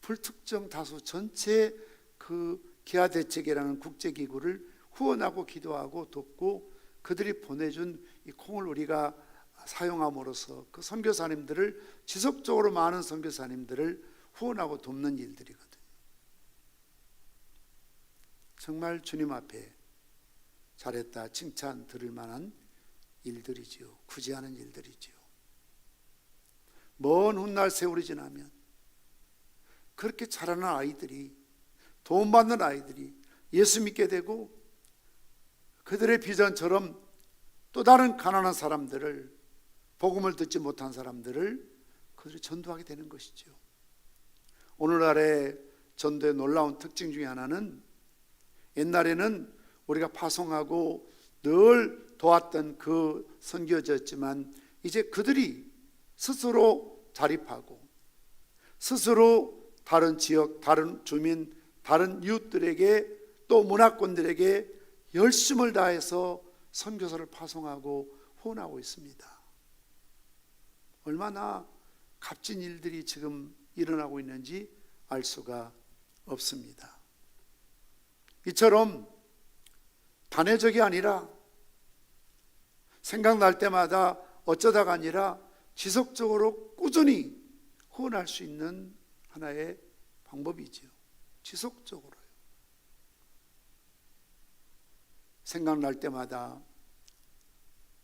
불특정 다수 전체 그 기아 대책이라는 국제기구를 후원하고 기도하고 돕고 그들이 보내준 이 콩을 우리가 사용함으로써 그 선교사님들을 지속적으로 많은 선교사님들을 후원하고 돕는 일들이거든요. 정말 주님 앞에 잘했다 칭찬 들을 만한 일들이지요. 굳이 하는 일들이지요. 먼 훗날 세월이 지나면 그렇게 자라는 아이들이, 도움받는 아이들이 예수 믿게 되고 그들의 비전처럼 또 다른 가난한 사람들을, 복음을 듣지 못한 사람들을 그들이 전도하게 되는 것이죠. 오늘날의 전도의 놀라운 특징 중에 하나는, 옛날에는 우리가 파송하고 늘 도왔던 그 선교지였지만 이제 그들이 스스로 자립하고 스스로 다른 지역, 다른 주민, 다른 이웃들에게 또 문화권들에게 열심을 다해서 선교사를 파송하고 후원하고 있습니다. 얼마나 값진 일들이 지금 일어나고 있는지 알 수가 없습니다. 이처럼 단회적이 아니라 생각날 때마다 어쩌다가 아니라 지속적으로 꾸준히 후원할 수 있는 하나의 방법이지요. 지속적으로요. 생각날 때마다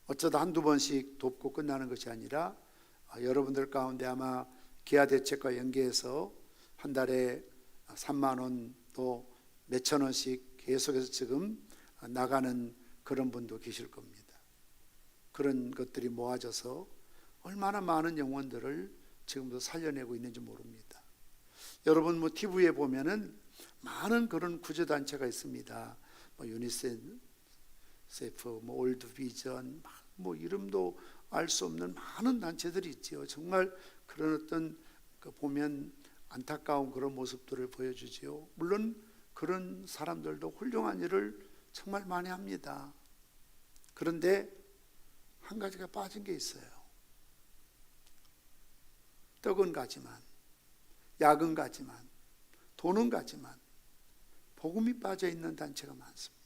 어쩌다 한두 번씩 돕고 끝나는 것이 아니라 여러분들 가운데 아마 기아대책과 연계해서 한 달에 3만 원 또 몇천 원씩 계속해서 지금 나가는 그런 분도 계실 겁니다. 그런 것들이 모아져서 얼마나 많은 영혼들을 지금도 살려내고 있는지 모릅니다. 여러분 TV에 보면은 많은 그런 구조단체가 있습니다. 유니세프, 올드비전, 이름도 알 수 없는 많은 단체들이 있지요. 정말 그런 어떤 보면 안타까운 그런 모습들을 보여주지요. 물론 그런 사람들도 훌륭한 일을 정말 많이 합니다. 그런데 한 가지가 빠진 게 있어요. 떡은 가지만, 약은 가지만, 돈은 가지만 복음이 빠져 있는 단체가 많습니다.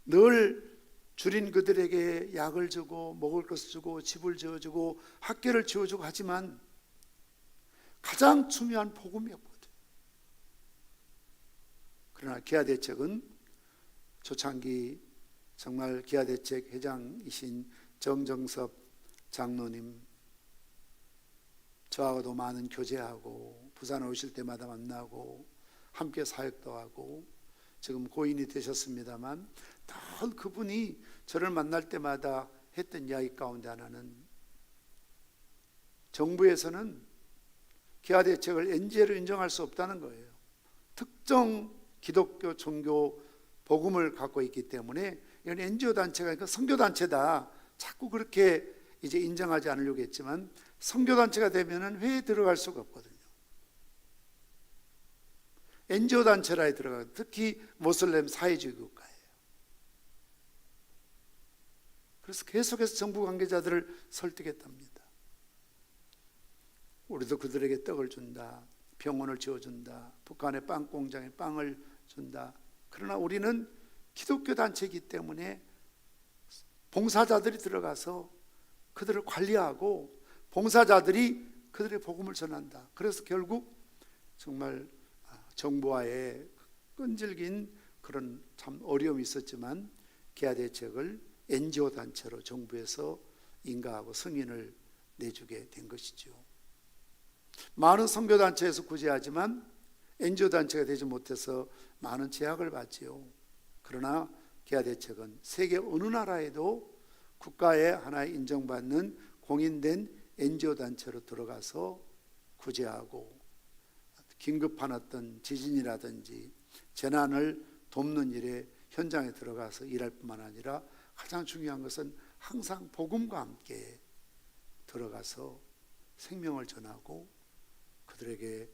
늘 줄인 그들에게 약을 주고 먹을 것을 주고 집을 지어주고 학교를 지어주고 하지만 가장 중요한 복음이 없거든요. 그러나 기아대책은 초창기 정말 기아대책 회장이신 정정섭 장로님, 저하고도 많은 교제하고 부산에 오실 때마다 만나고 함께 사역도 하고 지금 고인이 되셨습니다만 늘 그분이 저를 만날 때마다 했던 이야기 가운데 하나는, 정부에서는 기아대책을 NGO로 인정할 수 없다는 거예요. 특정 기독교 종교 복음을 갖고 있기 때문에 이건 NGO 단체가 아니라 선교단체다. 자꾸 그렇게 이제 인정하지 않으려고 했지만 선교단체가 되면은 회에 들어갈 수가 없거든요. NGO 단체라에 들어가요. 특히 모슬렘 사회주의 국가예요. 그래서 계속해서 정부 관계자들을 설득했답니다. 우리도 그들에게 떡을 준다, 병원을 지어준다, 북한의 빵 공장에 빵을 준다. 그러나 우리는 기독교 단체이기 때문에 봉사자들이 들어가서 그들을 관리하고 봉사자들이 그들의 복음을 전한다. 그래서 결국 정말 정부와의 끈질긴 그런 참 어려움이 있었지만 기아대책을 NGO 단체로 정부에서 인가하고 승인을 내주게 된 것이죠. 많은 선교단체에서 구제하지만 NGO 단체가 되지 못해서 많은 제약을 받지요. 그러나 기아대책은 세계 어느 나라에도 국가의 하나의 인정받는 공인된 NGO 단체로 들어가서 구제하고 긴급한 어떤 지진이라든지 재난을 돕는 일에 현장에 들어가서 일할 뿐만 아니라 가장 중요한 것은 항상 복음과 함께 들어가서 생명을 전하고 그들에게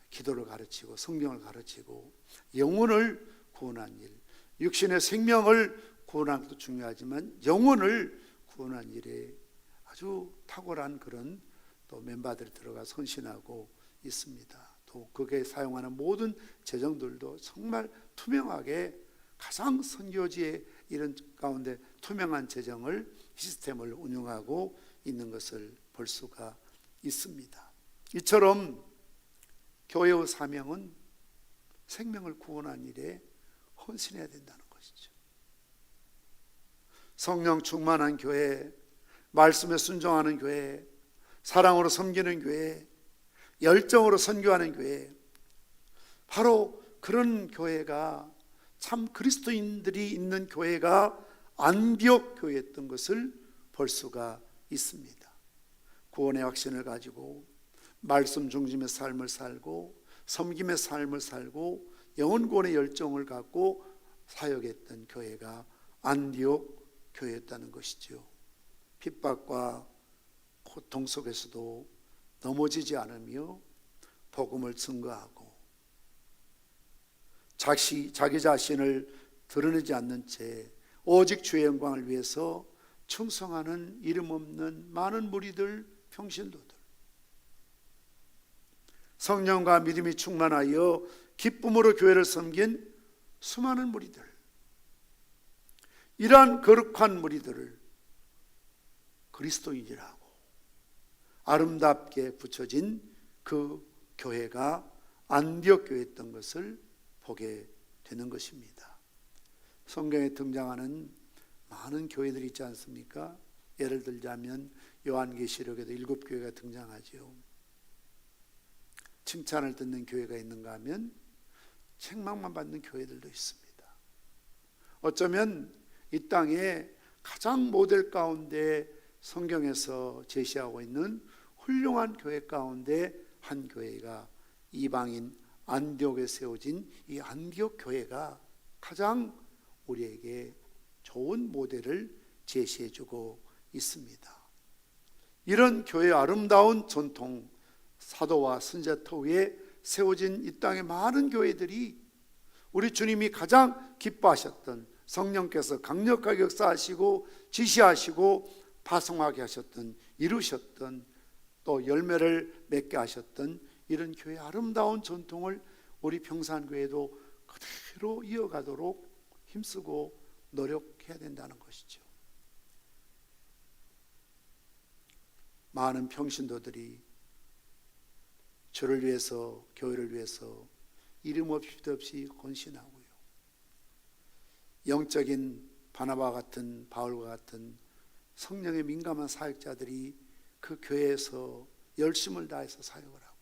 기도를 가르치고 성경을 가르치고 영혼을 구원한 일, 육신의 생명을 구원하는 것도 중요하지만 영혼을 구원한 일에 아주 탁월한 그런 또 멤버들이 들어가 헌신하고 있습니다. 또 그게 사용하는 모든 재정들도 정말 투명하게 가장 선교지의 이런 가운데 투명한 재정을 시스템을 운영하고 있는 것을 볼 수가 있습니다. 이처럼 교회의 사명은 생명을 구원한 일에 헌신해야 된다는 것이죠. 성령 충만한 교회, 말씀에 순종하는 교회, 사랑으로 섬기는 교회, 열정으로 선교하는 교회, 바로 그런 교회가 참 그리스도인들이 있는 교회가 안디옥 교회였던 것을 볼 수가 있습니다. 구원의 확신을 가지고 말씀 중심의 삶을 살고 섬김의 삶을 살고 영혼 구원의 열정을 갖고 사역했던 교회가 안디옥 교회였다는 것이죠. 핍박과 고통 속에서도 넘어지지 않으며 복음을 증거하고 자기 자신을 드러내지 않는 채 오직 주의 영광을 위해서 충성하는 이름 없는 많은 무리들, 평신도들, 성령과 믿음이 충만하여 기쁨으로 교회를 섬긴 수많은 무리들, 이러한 거룩한 무리들을 그리스도인이라고 아름답게 붙여진 그 교회가 안디옥 교회였던 것을 보게 되는 것입니다. 성경에 등장하는 많은 교회들이 있지 않습니까? 예를 들자면 요한계시록에도 7교회가 등장하죠. 칭찬을 듣는 교회가 있는가 하면 책망만 받는 교회들도 있습니다. 어쩌면 이 땅에 가장 모델 가운데 성경에서 제시하고 있는 훌륭한 교회 가운데 한 교회가 이방인 안디옥에 세워진 이 안디옥 교회가 가장 우리에게 좋은 모델을 제시해주고 있습니다. 이런 교회의 아름다운 전통, 사도와 선지자 위에 세워진 이 땅의 많은 교회들이 우리 주님이 가장 기뻐하셨던, 성령께서 강력하게 역사하시고 지시하시고 파송하게 하셨던, 이루셨던, 또 열매를 맺게 하셨던 이런 교회의 아름다운 전통을 우리 평산교회도 그대로 이어가도록 힘쓰고 노력해야 된다는 것이죠. 많은 평신도들이 주를 위해서, 교회를 위해서 이름 없이 헌신하고요. 영적인 바나바 같은, 바울과 같은 성령에 민감한 사역자들이 그 교회에서 열심을 다해서 사역을 하고,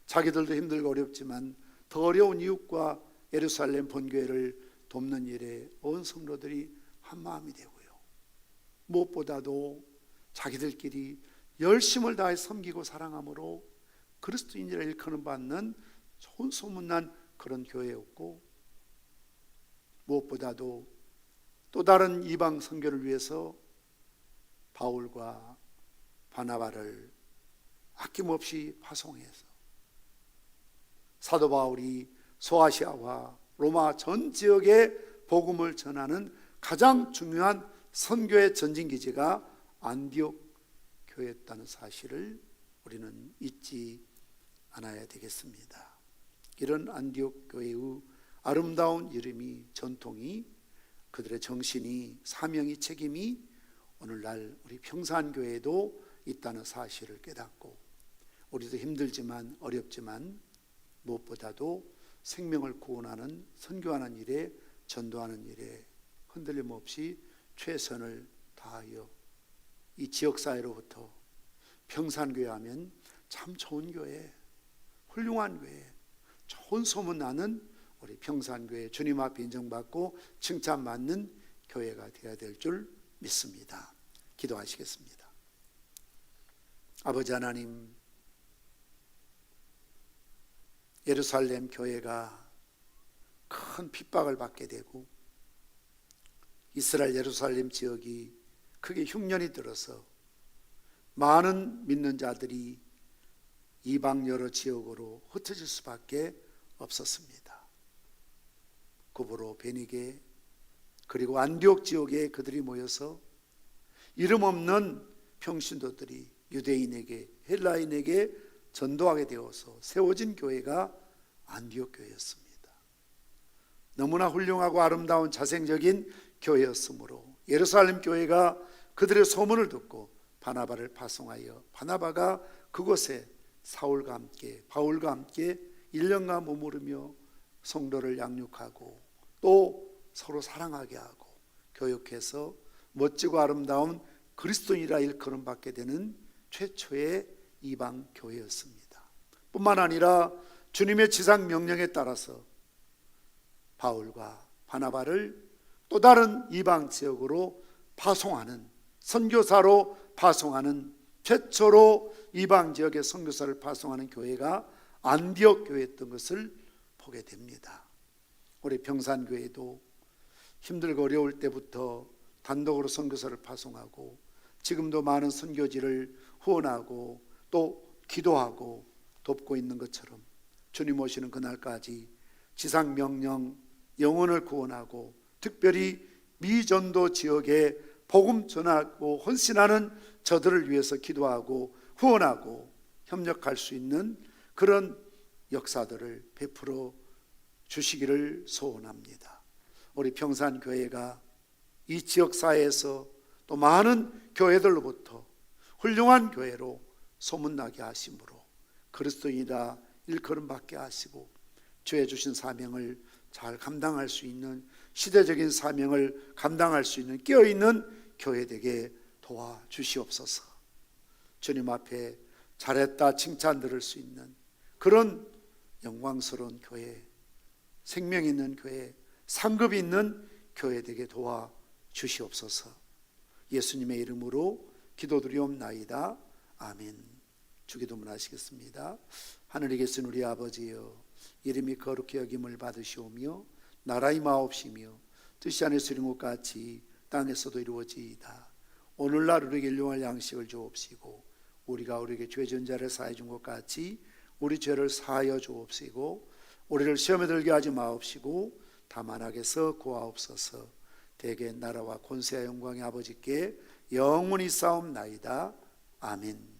자기들도 힘들고 어렵지만 더 어려운 이웃과 예루살렘 본교회를 돕는 일에 온 성도들이 한마음이 되고요. 무엇보다도 자기들끼리 열심을 다해 섬기고 사랑함으로 그리스도인이라 일컬음 받는 좋은 소문난 그런 교회였고, 무엇보다도 또 다른 이방 선교를 위해서 바울과 바나바를 아낌없이 파송해서 사도 바울이 소아시아와 로마 전 지역에 복음을 전하는 가장 중요한 선교의 전진기지가 안디옥 교회였다는 사실을 우리는 잊지 않아야 되겠습니다. 이런 안디옥 교회의 아름다운 이름이, 전통이, 그들의 정신이, 사명이, 책임이 오늘날 우리 평산교회에도 있다는 사실을 깨닫고, 우리도 힘들지만 어렵지만 무엇보다도 생명을 구원하는, 선교하는 일에, 전도하는 일에 흔들림 없이 최선을 다하여 이 지역사회로부터 평산교회 하면 참 좋은 교회, 훌륭한 교회, 좋은 소문나는 우리 평산교회, 주님 앞에 인정받고 칭찬받는 교회가 되어야 될 줄 믿습니다. 기도하시겠습니다. 아버지 하나님, 예루살렘 교회가 큰 핍박을 받게 되고 이스라엘 예루살렘 지역이 크게 흉년이 들어서 많은 믿는 자들이 이방 여러 지역으로 흩어질 수밖에 없었습니다. 구브로, 베니게, 그리고 안디옥 지역에 그들이 모여서 이름 없는 평신도들이 유대인에게, 헬라인에게 전도하게 되어서 세워진 교회가 안디옥 교회였습니다. 너무나 훌륭하고 아름다운 자생적인 교회였으므로 예루살렘 교회가 그들의 소문을 듣고 바나바를 파송하여 바나바가 그곳에 사울과 함께, 바울과 함께 1년간 머무르며 성도를 양육하고 또 서로 사랑하게 하고 교육해서 멋지고 아름다운 그리스도인이라 일컬음 받게 되는 최초의 이방 교회였습니다. 뿐만 아니라 주님의 지상 명령에 따라서 바울과 바나바를 또 다른 이방 지역으로 파송하는, 선교사로 파송하는, 최초로 이방 지역의 선교사를 파송하는 교회가 안디옥 교회였던 것을 보게 됩니다. 우리 평산교회도 힘들고 어려울 때부터 단독으로 선교사를 파송하고 지금도 많은 선교지를 후원하고 또 기도하고 돕고 있는 것처럼 주님 오시는 그날까지 지상 명령, 영혼을 구원하고 특별히 미전도 지역에 복음 전하고 헌신하는 저들을 위해서 기도하고 후원하고 협력할 수 있는 그런 역사들을 베풀어 주시기를 소원합니다. 우리 평산교회가 이 지역사회에서 또 많은 교회들로부터 훌륭한 교회로 소문나게 하심으로 그리스도인이라 일컬음 받게 하시고 주의 주신 사명을 잘 감당할 수 있는, 시대적인 사명을 감당할 수 있는 깨어있는 교회 되게 도와주시옵소서. 주님 앞에 잘했다 칭찬 들을 수 있는 그런 영광스러운 교회, 생명 있는 교회, 상급 있는 교회 되게 도와주시옵소서. 예수님의 이름으로 기도드리옵나이다. 아멘. 주기도문 하시겠습니다. 하늘에 계신 우리 아버지여, 이름이 거룩히 여김을 받으시오며 나라의 마옵시며 뜻이 하늘에서 이룬 것 같이 땅에서도 이루어지이다. 오늘날 우리에게 일용할 양식을 주옵시고 우리가 우리에게 죄 지은 자를 사하여 준 것 같이 우리 죄를 사하여 주옵시고 우리를 시험에 들게 하지 마옵시고 다만 악에서 구하옵소서. 대개 나라와 권세와 영광의 아버지께 영원히 싸움나이다. 아멘.